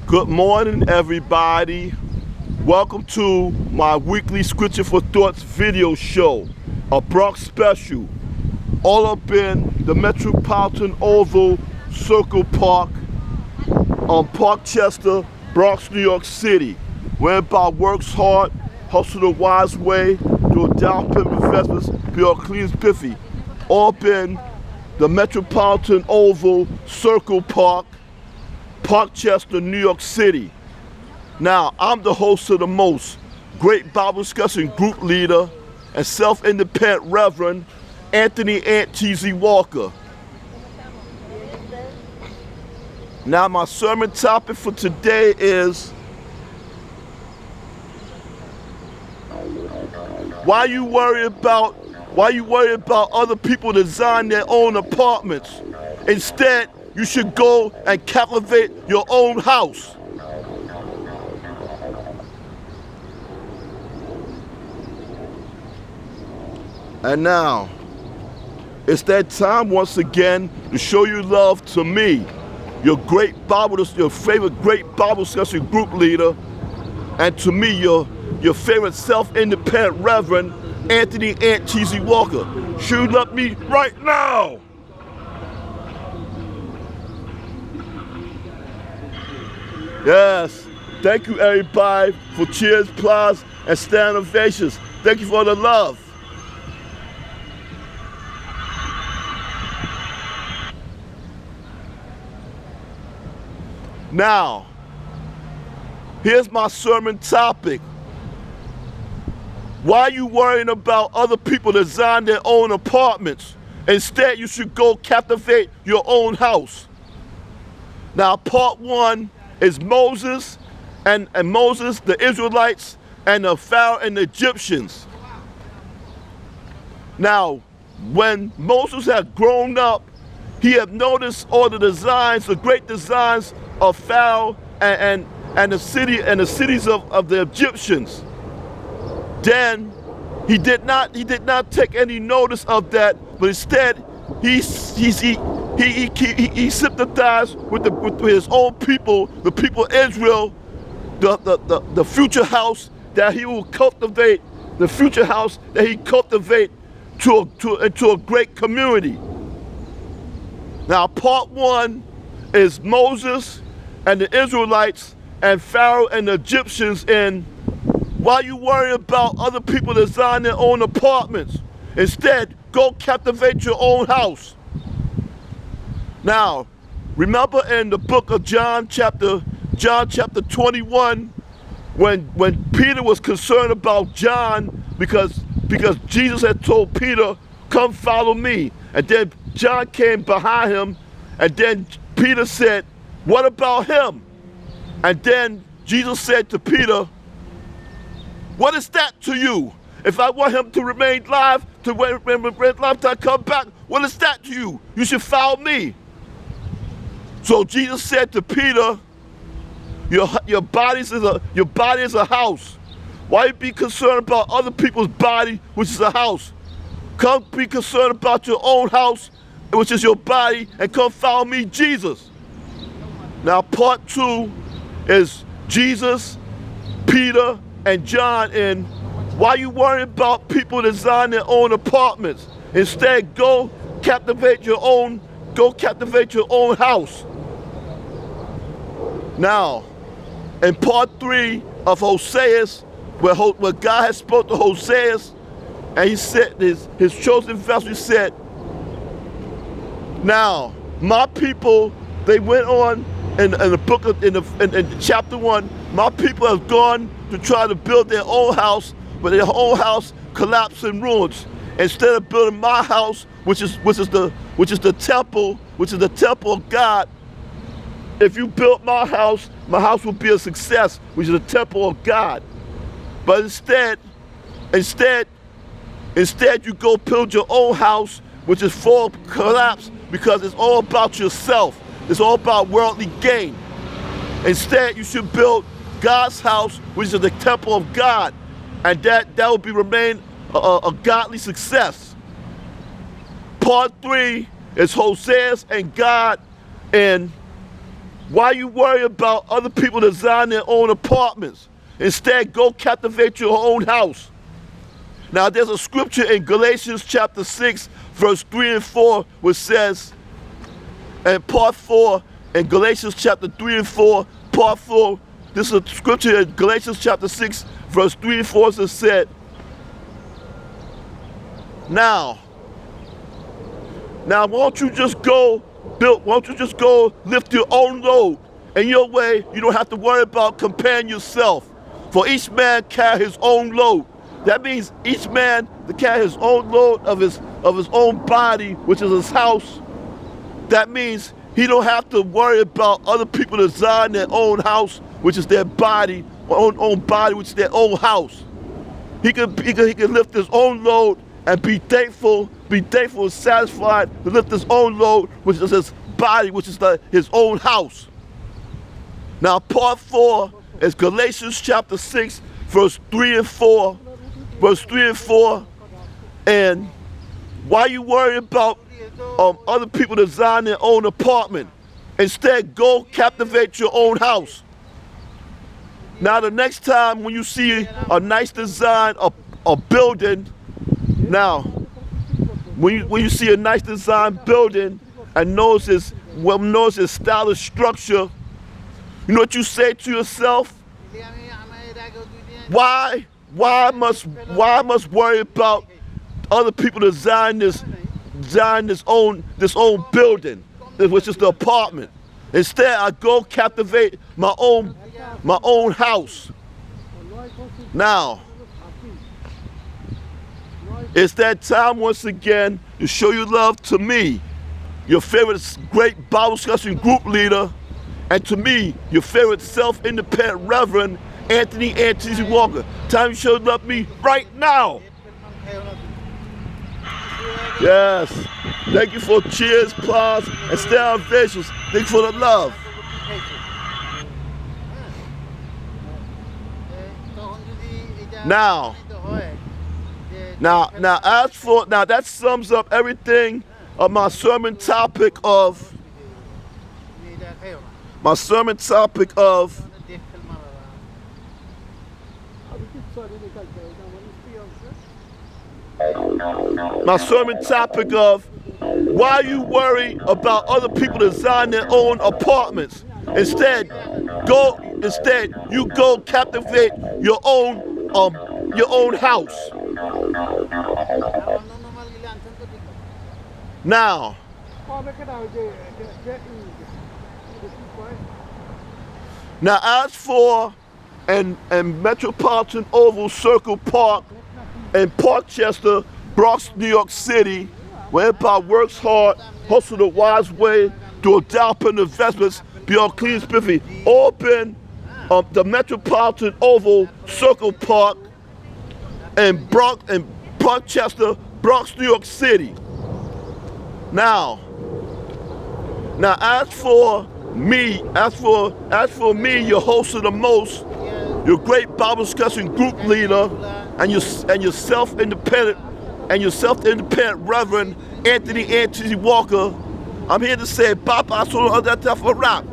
Good morning, everybody. Welcome to my weekly Scripture for Thoughts video show, a Bronx special, all up in the Metropolitan Oval Circle Park on Parkchester, Bronx, New York City. Where everybody works hard, hustle the wise way, do a down payment investments, be all clean and spiffy. All up in the Metropolitan Oval Circle Park, Parkchester, New York City. Now, I'm the host of the most great Bible discussion group leader and self-independent Reverend Anthony Aunt T.Z. Walker. Now, my sermon topic for today is why you worry about other people design their own apartments. Instead, you should go and cultivate your own house. And now, it's that time once again to show you love to me, your favorite great Bible discussion group leader, and to me, your favorite self-independent Reverend Anthony Aunt T.Z. Walker. Shoot up me right now. Yes, thank you everybody for cheers, applause, and stand ovations. Thank you for the love. Now, here's my sermon topic. Why are you worrying about other people design their own apartments? Instead, you should go captivate your own house. Now, part one is Moses and Moses, the Israelites, and the Pharaoh and the Egyptians. Now, when Moses had grown up, he had noticed all the designs, the great designs of Pharaoh and the cities of the Egyptians. Then he did not take any notice of that, but instead he sympathized with his own people, the people of Israel, the future house that he will cultivate, the future house that he cultivate into a great community. Now, part one is Moses and the Israelites and Pharaoh and the Egyptians. And why you worry about other people design their own apartments? Instead, go captivate your own house. Now, remember in the book of John chapter 21, when Peter was concerned about John because Jesus had told Peter, "Come follow me." And then John came behind him, and then Peter said, "What about him?" And then Jesus said to Peter, "What is that to you? If I want him to remain alive, till I come back, what is that to you? You should follow me." So Jesus said to Peter, your body is a house. Why you be concerned about other people's body, which is a house? Come be concerned about your own house, which is your body, and come follow me, Jesus. Now, part two is Jesus, Peter, and John. And why you worrying about people design their own apartments? Instead, go captivate your own house. Now, in part three of Hosea, where God has spoken to Hosea, and he said, his chosen vessel said, "Now, my people, they went on in the book of, in chapter 1, my people have gone to try to build their own house, but their own house collapsed in ruins. Instead of building my house, which is the temple of God, if you build my house will be a success, which is the temple of God. But instead you go build your own house, which is full of collapse, because it's all about yourself. It's all about worldly gain. Instead, you should build God's house, which is the temple of God, and that will remain a godly success. Part 3 is Hosea and God in Why you worry about other people designing their own apartments? Instead, go captivate your own house. Now, there's a scripture in Galatians chapter 6, verse 3 and 4, which says, and part 4, in Galatians chapter 3 and 4, part 4, this is a scripture in Galatians chapter 6, verse 3 and 4, that said, Now, why don't you just go lift your own load? In your way, you don't have to worry about comparing yourself. For each man carry his own load. That means each man to carry his own load of his own body, which is his house. That means he don't have to worry about other people designing their own house, which is their body, own body, which is their own house. He can lift his own load and be thankful and satisfied to lift his own load, which is his body, which is his own house. Now, part 4 is Galatians chapter 6, verse 3 and 4. Verse 3 and 4. And why you worry about other people designing their own apartment? Instead, go captivate your own house. Now, the next time when you see a nice design, a building, now, when you see a nice design building and notice its stylish structure, you know what you say to yourself? Why must worry about other people design this own building, which is the apartment? Instead, I go captivate my own house. Now, it's that time once again to show your love to me, your favorite great Bible discussion group leader, and to me, your favorite self-independent Reverend, Anthony Walker. Time you show love me right now. Yes. Thank you for cheers, applause, and stellar visuals. Thank you for the love. Now that sums up everything of my sermon topic of My sermon topic of why you worry about other people designing their own apartments. Instead, you go captivate your own house. Now, as for and Metropolitan Oval Circle Park in Parkchester, Bronx, New York City, where everybody works hard, hustle the wise way, do a down investments, beyond clean spiffy, all been the Metropolitan Oval Circle Park in Parkchester, Bronx, New York City. Now, as for me, your host of the most, your great Bible discussion group leader, and your self-independent Reverend Anthony Walker, I'm here to say bye-bye so that for rap.